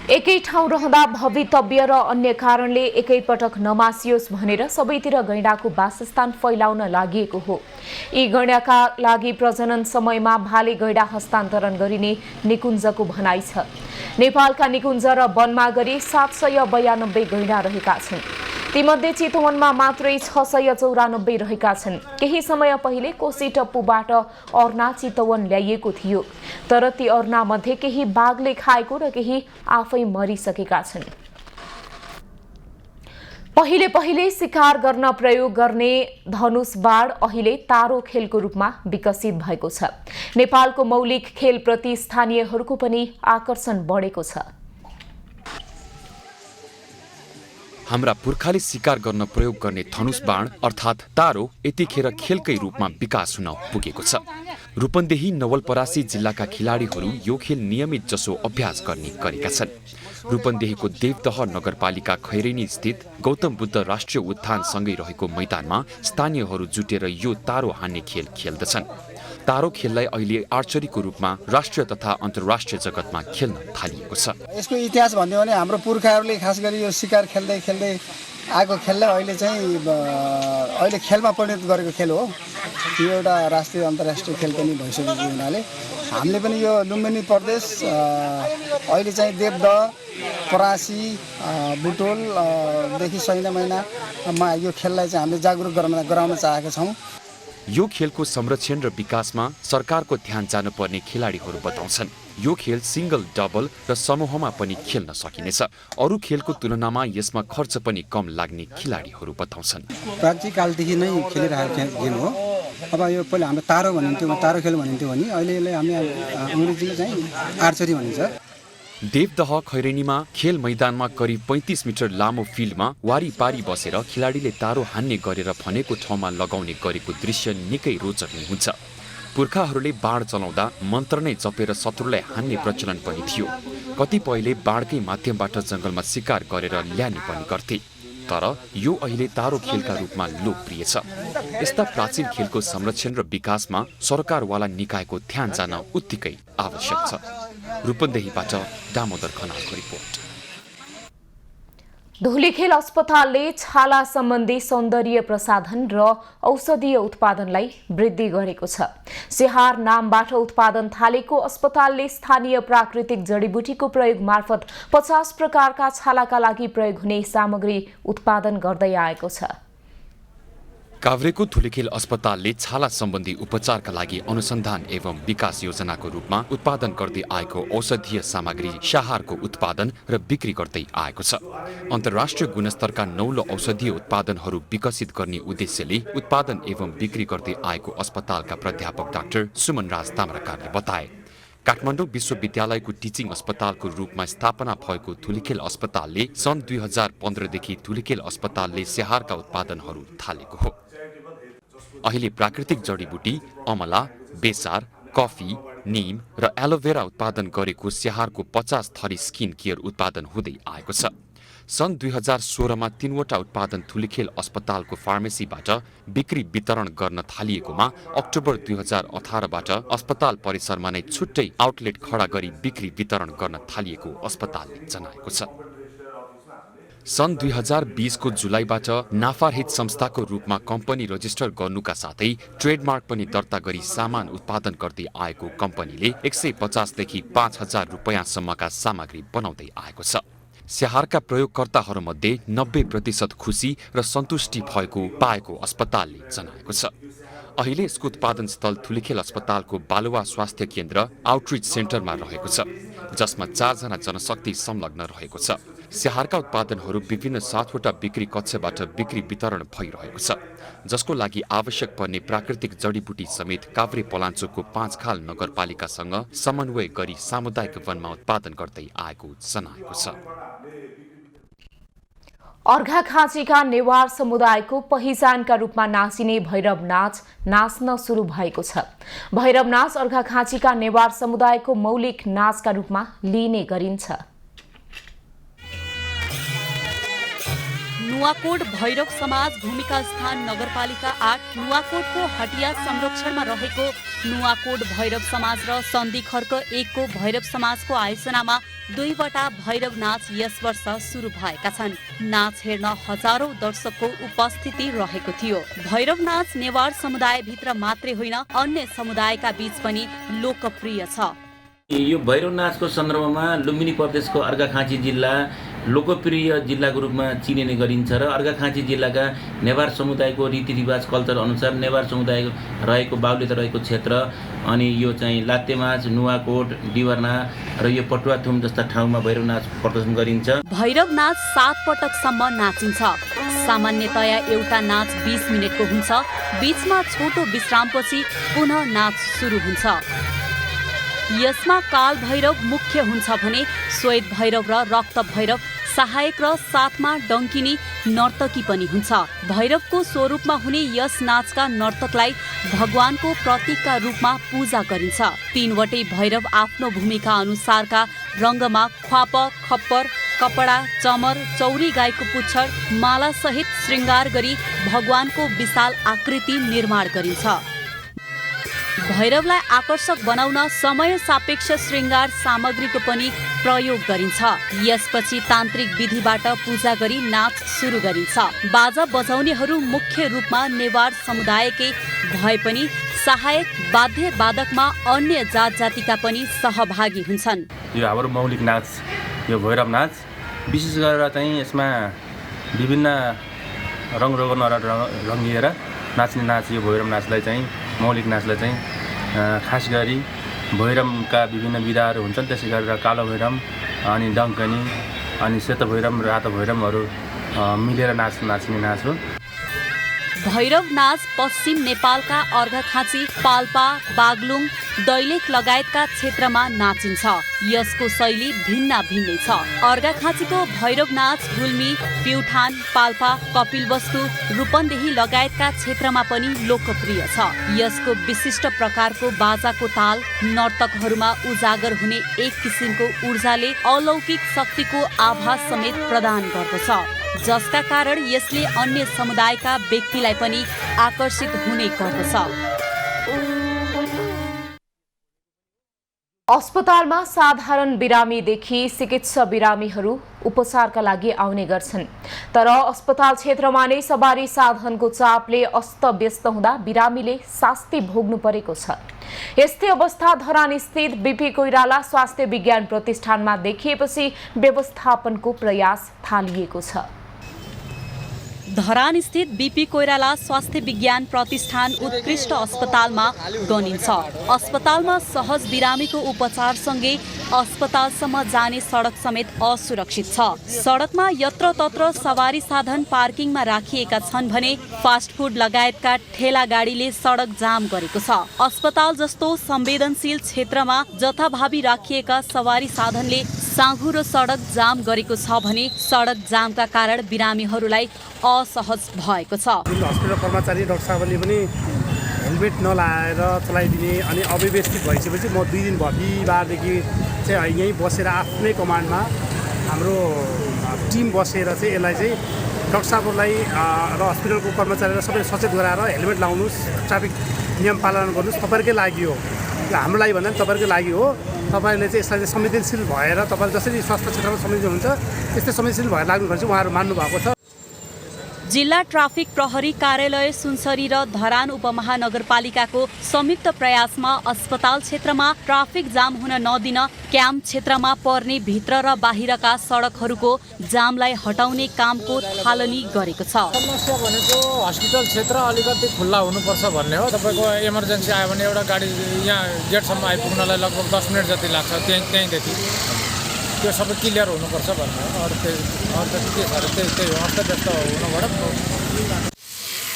एकै ठाउँ रहँदा भवितव्य र अन्य कारणले एकैपटक नमासियोस् भनेर सबैतिर गैंडाको वासस्थान फैलाउन लागिएको हो। यी गैंडाका लागि प्रजनन समयमा भाले गैंडा हस्तान्तरण गरिने निकुञ्जको भनाइ छ। नेपालका निकुञ्ज र वनमा गरी 792 गैंडा रहेका छन्। तीमध्ये चितवनमा मात्रै 694 रहेका छन्। केही समय पहिले कोसीटप्पुबाट अर्ना चितवन ल्याइएको थियो, तर ती अर्ना मध्ये केही बाघले खाएको र केही आफै मरिसकेका छन्। पहिले शिकार गर्न प्रयोग गर्ने धनुष बाण अहिले तारो खेलको रूपमा विकसित भएको छ। नेपालको मौलिक खेलप्रति स्थानीयहरूको पनि आकर्षण बढेको छ। हाम्रा पुर्खाले शिकार गर्न प्रयोग गर्ने धनुष बाण अर्थात् तारो यतिखेर खेलकै रूपमा विकास हुन पुगेको छ। रूपन्देही नवलपरासी जिल्लाका खेलाडीहरू यो खेल नियमित जसो अभ्यास गर्ने गरेका छन्। रूपन्देहीको देवदह नगरपालिका खैरेनी स्थित गौतम बुद्ध राष्ट्रिय उद्यानसँगै रहेको मैदानमा स्थानीयहरू जुटेर यो तारो हान्ने खेल खेल्दछन्। तारो खेललाई अहिले आर्चरीको रूपमा राष्ट्रिय तथा अन्तर्राष्ट्रिय जगतमा खेल्न थालिएको छ। यसको इतिहास भन्यो भने हाम्रो पुर्खाहरूले खास गरी यो शिकार खेल्दै खेल्दै आएको खेललाई अहिले चाहिँ खेलमा परिणत गरेको खेल हो। यो एउटा राष्ट्रिय अन्तर्राष्ट्रिय खेल पनि भइसकेको हुनाले हामीले पनि यो लुम्बिनी प्रदेश अहिले चाहिँ देवदह, परासी, बुटोलदेखि सैना महिनामा यो खेललाई चाहिँ हामीले जागरुक गराउन चाहेका छौँ। यो खेलको संरक्षण र विकासमा सरकारको ध्यान जानुपर्ने खेलाडीहरू बताउँछन्। यो खेल सिंगल, डबल र समूहमा पनि खेल्न सकिनेछ। अरू खेलको तुलनामा यसमा खर्च पनि कम लाग्ने खेलाडीहरू बताउँछन्। प्राचीनकालदेखि नै खेलिरहेको गेम हो। अब यो पहिला हाम्रो तारो खेल भनिन्थ्यो भने अहिले हामी अङ्ग्रेजीमा चाहिँ आर्चरी भनिन्छ। देवदह खैरेनीमा खेल मैदानमा करिब 35 मिटर लामो फिल्डमा वारीपारी बसेर खेलाडीले तारो हान्ने गरेर भनेको ठाउँमा लगाउने गरेको दृश्य निकै रोचक नै हुन्छ। पुर्खाहरूले बाण चलाउँदा मन्त्र नै जपेर शत्रुलाई हान्ने प्रचलन पनि थियो। कतिपयले बाणकै माध्यमबाट जङ्गलमा शिकार गरेर ल्याने पनि गर्थे। तर यो अहिले तारो खेलका रूपमा लोकप्रिय छ। यस्ता प्राचीन खेलको संरक्षण र विकासमा सरकारवाला निकायको ध्यान जान उत्तिकै आवश्यक छ। रूपन्देहीबाट दामोदर खनालको रिपोर्ट। धुलीखेल अस्पतालले छाला सम्बन्धी सौन्दर्य प्रसाधन र औषधीय उत्पादनलाई वृद्धि गरेको छ। स्याहार नामबाट उत्पादन थालेको अस्पतालले स्थानीय प्राकृतिक जडीबुटीको प्रयोग मार्फत 50 प्रकारका छालाका लागि प्रयोग हुने सामग्री उत्पादन गर्दै आएको छ। काभ्रेको धुलीखेल अस्पतालले छाला सम्बन्धी उपचारका लागि अनुसन्धान एवं विकास योजनाको रूपमा उत्पादन गर्दै आएको औषधीय सामग्री स्याहारको उत्पादन र बिक्री गर्दै आएको छ। अन्तर्राष्ट्रिय गुणस्तरका 9 औषधीय उत्पादनहरू विकसित गर्ने उद्देश्यले उत्पादन एवं बिक्री गर्दै आएको अस्पतालका प्राध्यापक डाक्टर सुमन राज ताम्राकारले बताए। काठमाडौँ विश्वविद्यालयको टिचिङ अस्पतालको रूपमा स्थापना भएको धुलीखेल अस्पतालले सन् 2015 देखि धुलीखेल अस्पतालले स्याहारका उत्पादनहरू थालेको हो। अहिले प्राकृतिक जडीबुटी, अमला, बेसार, कफी, नीम र एलोभेरा उत्पादन गरेको स्याहारको 50 थरी स्किन केयर उत्पादन हुँदै आएको छ। सन् 2016मा 3वटा उत्पादन धुलीखेल अस्पतालको फार्मेसीबाट बिक्री वितरण गर्न थालिएकोमा अक्टोबर 2018बाट अस्पताल परिसरमा नै छुट्टै आउटलेट खडा गरी बिक्री वितरण गर्न थालिएको अस्पतालले जनाएको छ। सन् 2020 को जुलाईबाट नाफारहित संस्थाको रूपमा कम्पनी रजिस्टर गर्नुका साथै ट्रेडमार्क पनि दर्ता गरी सामान उत्पादन गर्दै आएको कम्पनीले 150 देखि 5000 रुपैयाँसम्मका सामग्री बनाउँदै आएको छ। स्याहारका प्रयोगकर्ताहरूमध्ये 90% खुसी र सन्तुष्टि भएको पाएको अस्पतालले जनाएको छ। अहिले यसको उत्पादन स्थल धुलीखेल अस्पतालको बालुवा स्वास्थ्य केन्द्र आउटरिच सेन्टरमा रहेको छ, जसमा 4 जना जनशक्ति संलग्न रहेको छ। स्याहारका उत्पादनहरू विभिन्न 7वटा बिक्री कक्षबाट बिक्री वितरण भइरहेको छ, जसको लागि आवश्यक पर्ने प्राकृतिक जडीबुटी समेत काभ्रे पलाञ्चोकको 5 खाल नगरपालिकासँग समन्वय गरी सामुदायिक वनमा उत्पादन गर्दै आएको जनाएको छ। अर्घाखाँचीका नेवार समुदायको पहिचानका रूपमा नाचिने भैरव नाच नाच्न सुरु भएको छ। भैरव नाच अर्घाखाँचीका नेवार समुदायको मौलिक नाचका रूपमा लिने गरिन्छ। नुवाकोट भैरव समाज भूमिका स्थान नगरपालिका 8 नुवाकोटको हटिया संरक्षणमा रहेको नुवाकोट भैरव समाज र सन्धि खर्क 1 को भैरव समाजको आयोजनामा 2वटा भैरव नाच यस वर्ष सुरु भएका छन्। नाच हेर्न हजारौं दर्शकको उपस्थिति रहेको थियो। भैरव नाच नेवार समुदायभित्र मात्रै होइन, अन्य समुदायका बीच पनि लोकप्रिय छ। यो भैरव नाचको सन्दर्भमा लुम्बिनी प्रदेशको अर्घाखाँची जिल्ला लोकप्रिय जिल्लाको रूपमा चिनिने गरिन्छ र अर्घाखाँची जिल्लाका नेवार समुदायको रीतिरिवाज कल्चर अनुसार नेवार समुदाय रहेको बाहुल्यता रहेको क्षेत्र अनि यो चाहिँ लात्तेमाझ, नुवाकोट, डिवर्ना र यो पटुवाथुम जस्ता ठाउँमा भैरव नाच प्रदर्शन गरिन्छ। भैरव नाच 7 पटकसम्म नाचिन्छ। सामान्यतया एउटा नाच 20 मिनेटको हुन्छ। बीचमा छोटो विश्रामपछि पुनः नाच सुरु हुन्छ। यसमा काल भैरव मुख्य हुन्छ भने श्वेत भैरव र रक्त भैरव सहायक र साथमा डङ्किनी नर्तकी पनि हुन्छ। भैरवको स्वरूपमा हुने यस नाचका नर्तकलाई भगवानको प्रतीकका रूपमा पूजा गरिन्छ। 3वटै भैरव आफ्नो भूमिका अनुसारका रङ्गमा ख्वाप, खप्पर, कपडा, चमर, चौरी गाईको पुच्छर, माला सहित श्रृङ्गार गरी भगवानको विशाल आकृति निर्माण गरिन्छ। भैरवलाई आकर्षक बनाउन समय सापेक्ष श्रृङ्गार सामग्रीको पनि प्रयोग गरिन्छ। यसपछि तान्त्रिक विधिबाट पूजा गरी नाच सुरु गरिन्छ। बाजा बजाउनेहरू मुख्य रूपमा नेवार समुदायकै भए पनि सहायक वाद्य वादकमा अन्य जात जातिका पनि सहभागी हुन्छन्। यो हाम्रो मौलिक नाच, यो भैरव नाच विशेष गरेर चाहिँ यसमा विभिन्न रङरोगनहरू रङ्गिएर नाच्ने नाच यो भैरव नाचलाई चाहिँ मौलिक नाचलाई चाहिँ खास गरी भैरवका विभिन्न विधाहरू हुन्छन्। त्यसै गरेर कालो भैरव अनि डङ्कनी अनि सेतो भैरव रातो भैरवहरू मिलेर नाच्ने नाच हो। भैरव नाच पश्चिम नेपालका अर्घाखाँची, पाल्पा, बागलुङ, दैलेख लगायतका क्षेत्रमा नाचिन्छ। यसको शैली भिन्न भिन्नै छ। अर्घाखाँचीको भैरव नाच गुल्मी, प्युठान, पाल्पा, कपिलवस्तु, रूपन्देही लगायतका क्षेत्रमा पनि लोकप्रिय छ। यसको विशिष्ट प्रकारको बाजाको ताल नर्तकहरूमा उजागर हुने एक किसिमको ऊर्जाले अलौकिक शक्तिको आभास समेत प्रदान गर्दछ, जसका कारण यसले अन्य समुदायका व्यक्तिलाई पनि आकर्षित हुने गर्दछ। अस्पतालमा साधारण बिरामीदेखि चिकित्सा बिरामीहरू उपचारका लागि आउने गर्छन्, तर अस्पताल क्षेत्रमा नै सवारी साधनको चापले अस्तव्यस्त हुँदा बिरामीले शास्ति भोग्नु परेको छ। यस्तै अवस्था धरान स्थित बीपी कोइराला स्वास्थ्य विज्ञान प्रतिष्ठानमा देखिएपछि व्यवस्थापनको प्रयास थालिएको छ। धरान स्थित बीपी कोइराला स्वास्थ्य विज्ञान प्रतिष्ठान उत्कृष्ट अस्पतालमा गनिन्छ। अस्पतालमा सहज बिरामीको उपचारसँगै अस्पतालसम्म जाने सडक समेत असुरक्षित छ। सडकमा यत्रतत्र सवारी साधन पार्किङमा राखिएका छन् भने फास्ट फुड लगायतका ठेला गाडीले सडक जाम गरेको छ। अस्पताल जस्तो संवेदनशील क्षेत्रमा जथाभावी राखिएका सवारी साधनले साँघुरो सडक जाम गरेको छ भने सडक जामका कारण बिरामीहरूलाई असहज भएको छ। हस्पिटल कर्मचारी डाक्टर साहबले पनि हेलमेट नलाएर चलाइदिने अनि अव्यवस्थित भइसकेपछि म 2 दिन बिहिबारदेखि चाहिँ यहीँ बसेर आफ्नै कमान्डमा हाम्रो टिम बसेर चाहिँ यसलाई चाहिँ डाक्टर साहबहरूलाई र हस्पिटलको कर्मचारीलाई सबै सचेत गराएर हेलमेट लाउनुहोस्, ट्राफिक नियम पालन गर्नुहोस्, तपाईँहरूकै लागि हो, हाम्रो लागि भन्दा पनि तपाईँहरूकै लागि हो। तपाईँले चाहिँ यसलाई चाहिँ संवेदनशील भएर तपाईँले जसरी स्वास्थ्य क्षेत्रमा संवेदनशील हुन्छ त्यस्तै संवेदनशील भएर लाग्नुपर्छ, उहाँहरू मान्नु भएको छ। जिल्ला ट्राफिक प्रहरी कार्यालय सुनसरी र धरान उपमहानगरपालिकाको संयुक्त प्रयासमा अस्पताल क्षेत्रमा ट्राफिक जाम हुन नदिन क्याम्प क्षेत्रमा पर्ने भित्र र बाहिरका सडकहरूको जामलाई हटाउने कामको थालनी गरेको छ। समस्या भनेको हस्पिटल क्षेत्र अलिकति खुल्ला हुनुपर्छ भन्ने हो। तपाईँको इमर्जेन्सी आयो भने एउटा गाडी यहाँ गेटसम्म आइपुग्नलाई लगभग 10 मिनट जति लाग्छ, त्यहीँदेखि त्यो सबै क्लियर हुनुपर्छ भन्ने हो। अरू के छ र त्यही हो, अस्तव्यस्त हुनबाट।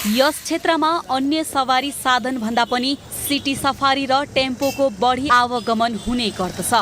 यस क्षेत्रमा अन्य सवारी साधनभन्दा पनि सिटी सफारी र टेम्पोको बढी आवागमन हुने गर्दछ।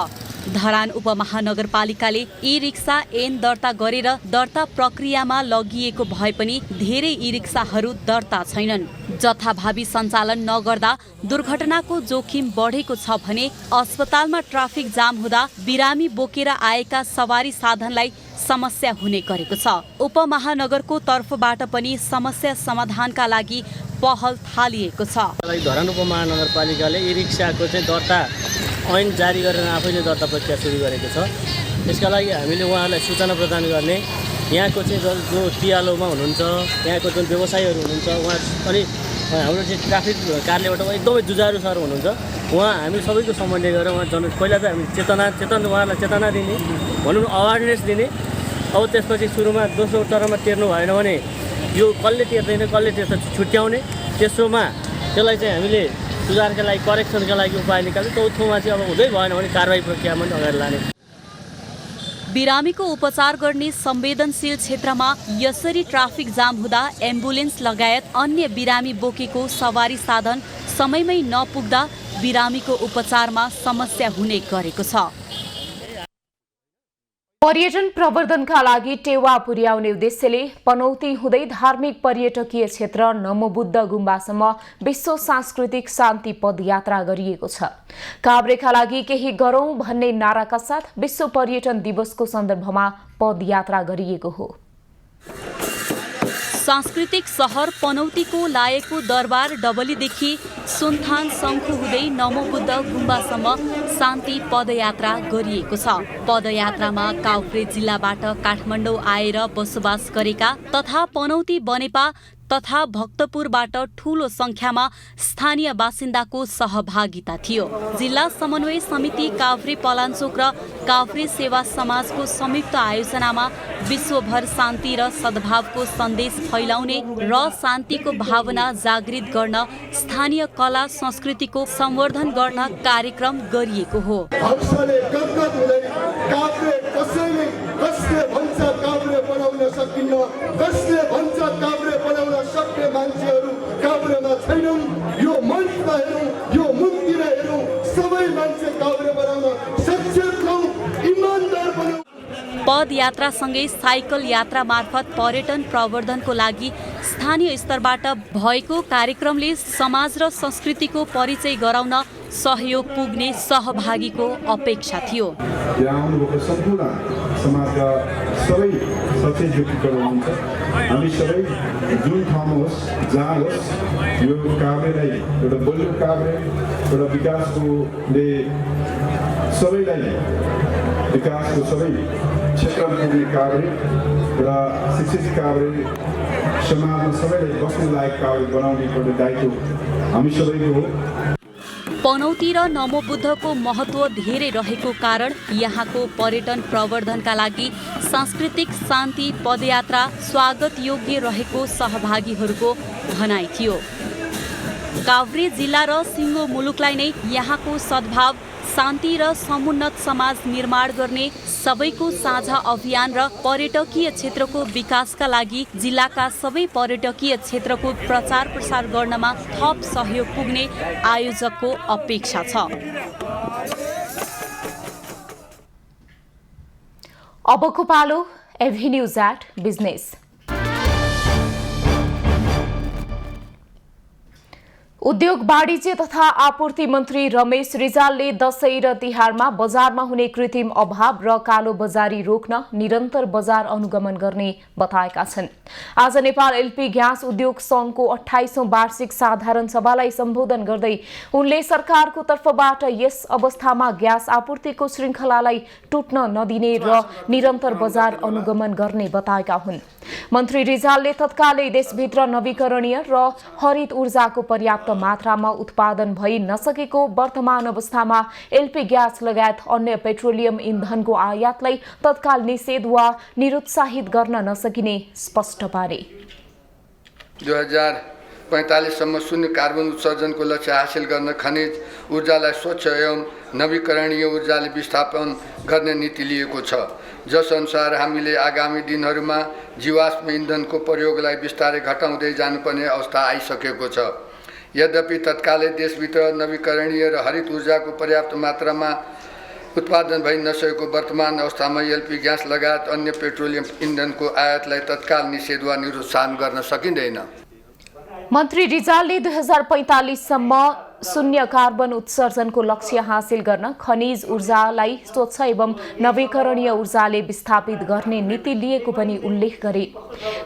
धरान उपमहानगरपालिकाले ई रिक्सा ऐन दर्ता गरेर दर्ता प्रक्रियामा लगिएको भए पनि धेरै ई रिक्साहरू दर्ता छैनन्। जथाभावी सञ्चालन नगर्दा दुर्घटनाको जोखिम बढेको छ भने अस्पतालमा ट्राफिक जाम हुँदा बिरामी बोकेर आएका सवारी साधनलाई समस्या हुने गरेको छ। उपमहानगरको तर्फबाट पनि समस्या समाधानका लागि पहल थालिएको छ। धरान उपमहानगरपालिकाले ई रिक्साको चाहिँ दर्ता ऐन जारी गरेर आफैले दर्ता प्रक्रिया सुरु गरेको छ। त्यसका लागि हामीले उहाँहरूलाई सूचना प्रदान गर्ने, यहाँको चाहिँ जो टिआलओमा हुनुहुन्छ, यहाँको जुन व्यवसायीहरू हुनुहुन्छ, उहाँ अनि हाम्रो चाहिँ ट्राफिक कार्यालयबाट एकदमै जुझारु सर हुनुहुन्छ। उहाँ हामी सबैको समन्वय गरेर उहाँ पहिला त हामी उहाँलाई चेतना दिने, भनौँ अवेरनेस दिने। अब त्यसपछि सुरुमा दोस्रो चरणमा तिर्नु भएन भने यो कसले तिर्दैन, कसले तिर्छ छुट्याउने, तेस्रोमा त्यसलाई चाहिँ हामीले सुधारका लागि करेक्सनका लागि उपाय निकाल्ने, चौथोमा चाहिँ अब हुँदै भएन भने कारबाही प्रक्रियामा पनि अगाडि लाने। बिरामीको उपचार गर्ने संवेदनशील क्षेत्रमा यसरी ट्राफिक जाम हुँदा एम्बुलेन्स लगायत अन्य बिरामी बोकेको सवारी साधन समयमै नपुग्दा बिरामीको उपचारमा समस्या हुने गरेको छ। पर्यटन प्रवर्धनका लागि टेवा पुर्याउने उद्देश्यले पनौती हुँदै धार्मिक पर्यटकीय क्षेत्र नमोबुद्ध गुम्बासम्म विश्व सांस्कृतिक शान्ति पदयात्रा गरिएको छ। काभ्रेका लागि केही गरौं भन्ने नाराका साथ विश्व पर्यटन दिवसको सन्दर्भमा पदयात्रा गरिएको हो। सांस्कृतिक सहर पनौतीको लाएको दरबार डबलीदेखि सुनथान शङ्खु हुँदै नमोबुद्ध गुम्बासम्म शान्ति पदयात्रा गरिएको छ। पदयात्रामा काभ्रे जिल्लाबाट काठमाडौँ आएर बसोबास गरेका तथा पनौती बनेपा तथा भक्तपुरबाट ठूलो संख्यामा स्थानीय बासिन्दाको सहभागिता थियो। जिल्ला समन्वय समिति काभ्रे पलाञ्चोक र काभ्रे सेवा समाजको संयुक्त आयोजनामा विश्वभर शान्ति र सद्भावको सन्देश फैलाउने र शान्तिको भावना जागृत गर्न स्थानीय कला संस्कृतिको संवर्धन गर्न कार्यक्रम गरिएको हो। सक्ने मान्छेहरू काभ्रेमा छैनन्। यो मञ्चमा हेरौँ, यो मुक्तिमा हेरौँ, सबै मान्छे काभ्रे बनाउन सचेत हौँ, इमानदार बनौँ। पदयात्रासँगै साइकल यात्रा मार्फत पर्यटन प्रवर्धनको लागि स्थानीय स्तरबाट भएको कार्यक्रमले समाज र संस्कृतिको परिचय गराउन सहयोग पुग्ने सहभागीको अपेक्षा थियो। यहाँ आउनुभएको सम्पूर्ण समाजका सबै सचेत व्यक्तित्वहरू हुनुहुन्छ। हामी सबै जुन ठाउँमा होस्, जहाँ होस्, यो काभ्रेलाई एउटा बलियो काभ्रे, एउटा विकासकोले सबैलाई विकासको सबै क्षेत्रमा पुग्ने काभ्रे र शिक्षित काभ्रे, समाजमा सबैलाई बस्ने लायक काभ्रे बनाउने एउटा दायित्व हामी सबैको हो। पनौती र नमोबुद्धको महत्त्व धेरै रहेको कारण यहाँको पर्यटन प्रवर्धनका लागि सांस्कृतिक शान्ति पदयात्रा स्वागत योग्य रहेको सहभागीहरूको भनाइ थियो। काभ्रे जिल्ला र सिङ्गो मुलुकलाई नै यहाँको सद्भाव, शान्ति र समुन्नत समाज निर्माण गर्ने सबैको साझा अभियान र पर्यटकीय क्षेत्रको विकासका लागि जिल्लाका सबै पर्यटकीय क्षेत्रको प्रचार प्रसार गर्नमा थप सहयोग पुग्ने आयोजकको अपेक्षा छ। अबको पालो एभेन्यूज एट बिजनेस। उद्योग वाणिज्य तथा आपूर्ति मन्त्री रमेश रिजालले दशैं र तिहारमा बजारमा हुने कृत्रिम अभाव र कालो बजारी रोक्न निरन्तर बजार अनुगमन गर्ने बताएका छन्। आज नेपाल एलपी ग्यास उद्योग संघको 28औं वार्षिक साधारण सभालाई सम्बोधन गर्दै उनले सरकारको तर्फबाट यस अवस्थामा ग्यास आपूर्तिको श्रृङ्खलालाई टुट्न नदिने र निरन्तर बजार अनुगमन गर्ने बताएका हुन्। मन्त्री रिजालले तत्कालै देशभित्र नवीकरणीय र हरित ऊर्जाको पर्याप्त मात्रामा उत्पादन भइ नसकेको वर्तमान अवस्थामा एलपी ग्यास लगायत अन्य पेट्रोलियम इन्धनको आयातलाई तत्काल निषेध वा निरुत्साहित गर्न नसकिने स्पष्ट पारे। 2045 सम्म शून्य कार्बन उत्सर्जनको लक्ष्य हासिल गर्न खनिज ऊर्जालाई स्वच्छ एवं नवीकरणीय ऊर्जाले विस्थापन गर्ने नीति लिएको छ, जसअनुसार हामीले आगामी दिनहरूमा जीवाश्म इन्धनको प्रयोगलाई बिस्तारै घटाउँदै जानुपर्ने अवस्था आइसकेको छ। यद्यपि तत्कालै देशभित्र नवीकरणीय र हरित ऊर्जाको पर्याप्त मात्रामा उत्पादन भइ नसकेको वर्तमान अवस्थामा एलपी ग्यास लगायत अन्य पेट्रोलियम इन्धनको आयातलाई तत्काल निषेध वा निरुत्साहन गर्न सकिँदैन। मन्त्री रिजालले 2045 सम्म शून्य कार्बन उत्सर्जनको लक्ष्य हासिल गर्न खनिज ऊर्जालाई स्वच्छ एवं नवीकरणीय ऊर्जाले विस्थापित गर्ने नीति लिएको पनि उल्लेख गरे।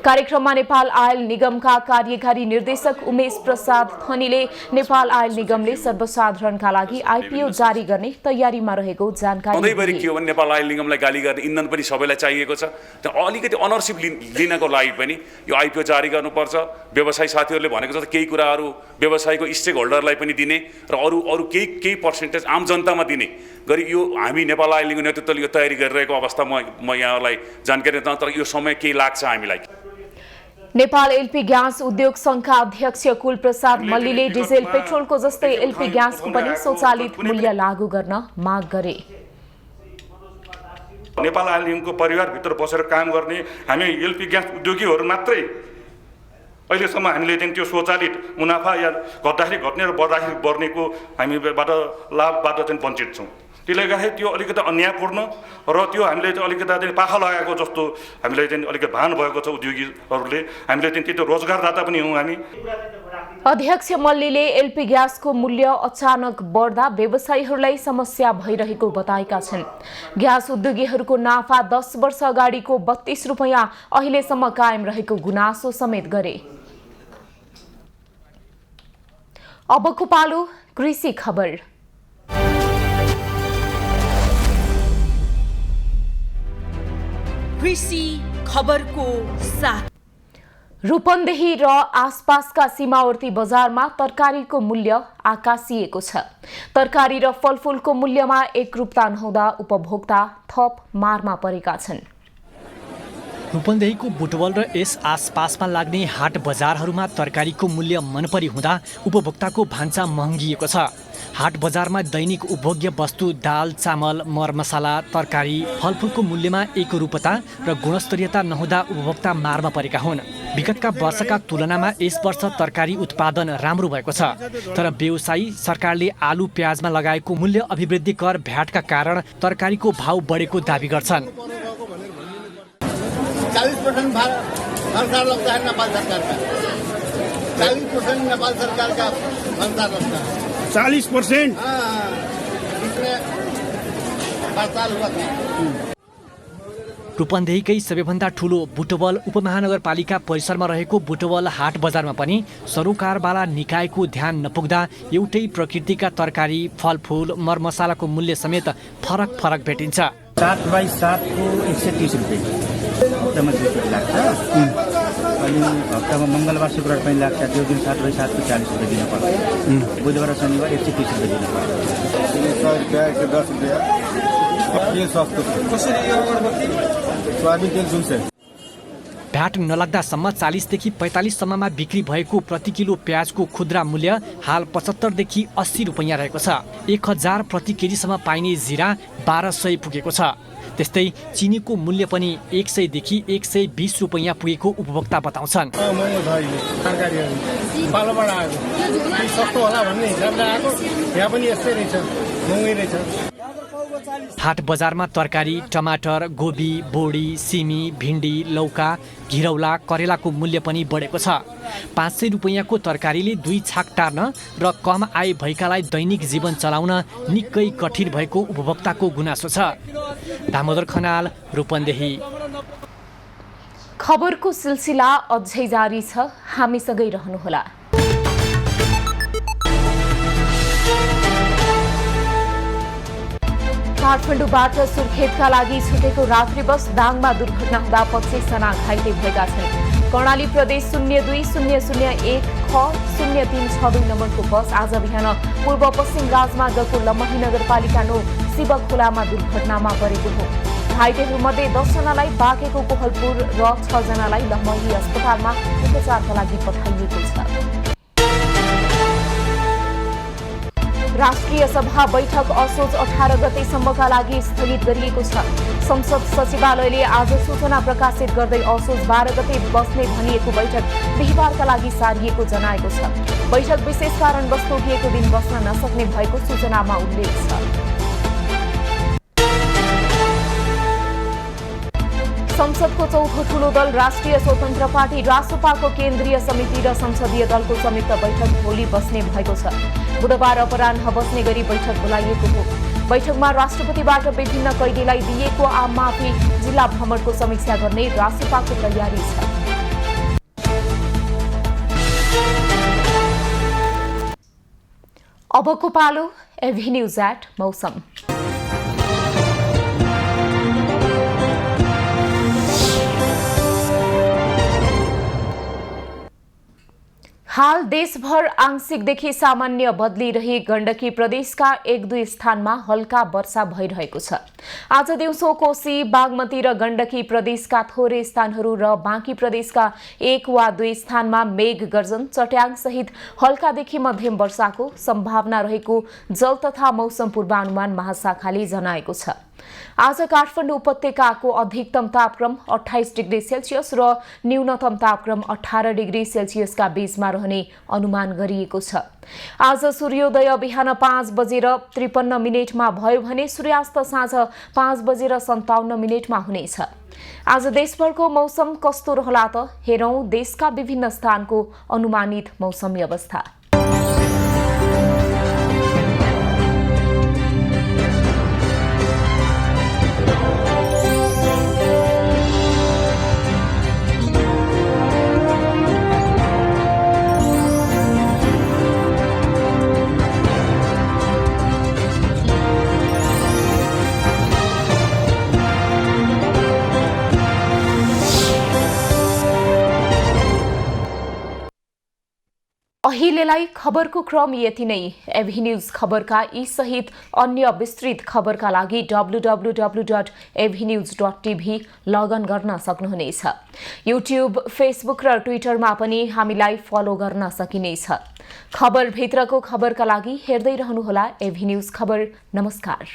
कार्यक्रममा नेपाल आयल निगमका कार्यकारी निर्देशक उमेश प्रसाद थनीले नेपाल आयल निगमले सर्वसाधारणका लागि आइपीओ जारी गर्ने तयारीमा रहेको जानकारी दिए। नेपाल आयल निगमलाई गाली गर्ने इन्धन पनि सबैलाई चाहिएको छ, अलिकति अनरसिप लिनको लागि पनि यो आइपीओ जारी गर्नुपर्छ। व्यवसायी साथीहरूले भनेको छ केही कुराहरू व्यवसायीको स्टेक होल्डरलाई पनि दिने र अरू केही पर्सेन्टेज आम जनतामा दिने गरी यो हामी नेपाल आयल निगमको नेतृत्वले यो तयारी गरिरहेको अवस्था म यहाँलाई जानकारी दिन, तर यो समय केही लाग्छ हामीलाई। नेपाल एलपी ग्यास उद्योग संघका अध्यक्ष कुलप्रसाद मल्लीले डिजेल पेट्रोलको जस्तै एलपी ग्यासको पनि स्वचालित मूल्य लागू गर्न माग गरे। नेपाल आयल निगमको परिवारभित्र बसेर काम गर्ने हामी एलपी ग्यास उद्योगीहरू मात्रै अहिलेसम्म हामीले त्यो स्वचालित मुनाफा या घट्दाखेरि घट्ने र बढ्दाखेरि बढ्नेको हामीबाट लाभबाट चाहिँ वञ्चित छौँ। त्यसले गर्दाखेरि त्यो अलिकति अन्यायपूर्ण र त्यो हामीले चाहिँ अलिकति पाखा लगाएको जस्तो हामीलाई चाहिँ अलिकति भान भएको छ। उद्योगीहरूले हामीले चाहिँ त्यो रोजगारदाता पनि हौँ हामी। अध्यक्ष मल्लीले एलपी ग्यासको मूल्य अचानक बढ्दा व्यवसायीहरूलाई समस्या भइरहेको बताएका छन्। ग्यास उद्योगीहरूको नाफा 10 वर्ष अगाडिको 32 रुपैयाँ अहिलेसम्म कायम रहेको गुनासो समेत गरे। अबको पालो कृषि खबर। कृषि खबरको साथ रूपन्देही र आसपासका सीमावर्ती बजारमा तरकारीको मूल्य आकाशिएको छ। तरकारी र फलफूलको मूल्यमा एकरूपता नहुँदा उपभोक्ता थप मारमा परेका छन्। रूपन्देहीको बुटवल र यस आसपासमा लाग्ने हाट बजारहरूमा तरकारीको मूल्य मनपरी हुँदा उपभोक्ताको भान्सा महँगिएको छ। हाट बजारमा दैनिक उपभोग्य वस्तु दाल, चामल, मरमसाला, तरकारी, फलफूलको मूल्यमा एकरूपता र गुणस्तरीयता नहुँदा उपभोक्ता मारमा परेका हुन्। विगतका वर्षका तुलनामा यस वर्ष तरकारी उत्पादन राम्रो भएको छ, तर व्यवसायी सरकारले आलु प्याजमा लगाएको मूल्य अभिवृद्धि कर भ्याटका कारण तरकारीको भाउ बढेको दाबी गर्छन्। 40% सरकार लगता है नेपाल सरकार का, 40% नेपाल सरकार का भंडार लगता है। 40%? इसमें हड़ताल हुआ था। रूपन्देहीकै सबैभन्दा ठुलो बुटवल उपमहानगरपालिका परिसरमा रहेको बुटवल हाट बजारमा पनि सरोकारवाला निकायको ध्यान नपुग्दा एउटै प्रकृतिका तरकारी, फलफूल, मरमसालाको मूल्य समेत फरक फरक भेटिन्छ। 7/7 को 130 रुपियाँ हप्तामा 30 रुपियाँ लाग्छ। अनि हप्तामा मङ्गलबार शुक्रबार पनि लाग्छ। त्यो दिन 7/7 को 40 रुपियाँ दिन पर्छ। बुधबार शनिबार 130 रुपियाँ दिन पर्छ। 100 रुपियाँ 110 रुपियाँ के सस्तो कसरी यो अगरबत्ती सोयाबिन तेल जुन चाहिँ भ्याट नलाग्दासम्म 40 देखि 45 सम्ममा बिक्री भएको प्रति किलो प्याजको खुद्रा मूल्य हाल 75 देखि 80 रुपैयाँ रहेको छ। 1000 प्रति केजीसम्म पाइने जिरा 1200 पुगेको छ। त्यस्तै चिनीको मूल्य पनि 100 देखि 120 रुपैयाँ पुगेको उपभोक्ता बताउँछन्। सस्तो होला भन्ने हिसाबले आएको यहाँ पनि यस्तै रहेछ, महँगै रहेछ। हाट बजारमा तरकारी, टमाटर, गोबी, बोडी, सिमी, भिन्डी, लौका, घिरौला, करेलाको मूल्य पनि बढेको छ। 500 रुपैयाँको तरकारीले 2 छाक टार्न र कम आय भएकालाई दैनिक जीवन चलाउन निकै कठिन भएको उपभोक्ताको गुनासो छ। दामोदर खनाल, रूपन्देही। खबरको सिलसिला अझै जारी छ, हामीसँगै रहनुहोला। काठमाडौँबाट सुर्खेतका लागि छुटेको रात्रि बस दाङमा दुर्घटना हुँदा 25 जना घाइते भएका छन्। कर्णाली प्रदेश 020001 ख 0362 नम्बरको बस आज बिहान पूर्व पश्चिम राजमार्गको लम्मही नगरपालिका 9 शिव खोलामा दुर्घटनामा परेको हो। घाइतेहरूमध्ये 10 जनालाई बाँकेको कोहलपुर र 6 जनालाई लम्मही अस्पतालमा उपचारका लागि पठाइएको छ। राष्ट्रिय सभा बैठक असोज 18 गतेसम्मका लागि स्थगित गरिएको छ। संसद सचिवालयले आज सूचना प्रकाशित गर्दै असोज 12 गते बस्ने भनिएको बैठक बिहिबारका लागि सारिएको जनाएको छ। बैठक विशेष कारणवश तोकिएको दिन बस्न नसक्ने भएको सूचनामा उल्लेख छ। संसदको चौथो ठूलो दल राष्ट्रिय स्वतन्त्र पार्टी रासोपाको केन्द्रीय समिति र संसदीय दलको संयुक्त बैठक भोलि बस्ने भएको छ। बुधबार अपराह्न बस्ने गरी बैठक बोलाइएको हो। बैठकमा राष्ट्रपतिबाट विभिन्न कैदीलाई दिइएको आम माफी जिल्ला भ्रमणको समीक्षा गर्ने रासोपाको तयारी छ। अबको पालो एभेन्यूज एट मौसम। हाल देशभर आंशिकदेखि सामान्य बदलिरही गण्डकी प्रदेशका 1-2 स्थानमा हल्का वर्षा भइरहेको छ। आज दिउँसो कोशी, बागमती र गण्डकी प्रदेशका थोरै स्थानहरू र बाँकी प्रदेशका 1 वा 2 स्थानमा मेघ गर्जन, चट्याङ सहित हल्कादेखि मध्यम वर्षाको सम्भावना रहेको जल तथा मौसम पूर्वानुमान महाशाखाले जनाएको छ। आज काठमाडौँ उपत्यकाको अधिकतम तापक्रम 28 डिग्री सेल्सियस र न्यूनतम तापक्रम 18 डिग्री सेल्सियसका बीचमा रहने अनुमान गरिएको छ। आज सूर्योदय बिहान 5:53 भयो भने सूर्यास्त साँझ 5:57 हुनेछ। आज देशभरको मौसम कस्तो रहला त हेरौं देशका विभिन्न स्थानको अनुमानित मौसमी अवस्था। अहिलेलाई खबरको क्रम यति नै। एभी न्यूज खबरका यी सहित अन्य विस्तृत खबरका लागि www.avnews.tv लगइन गर्न सक्नुहुनेछ। युट्युब, फेसबुक र ट्विटरमा पनि हामीलाई फलो गर्न सकिनेछ। खबर भित्रको खबरका लागि हेर्दै रहनुहोला एभी न्यूज खबर। नमस्कार।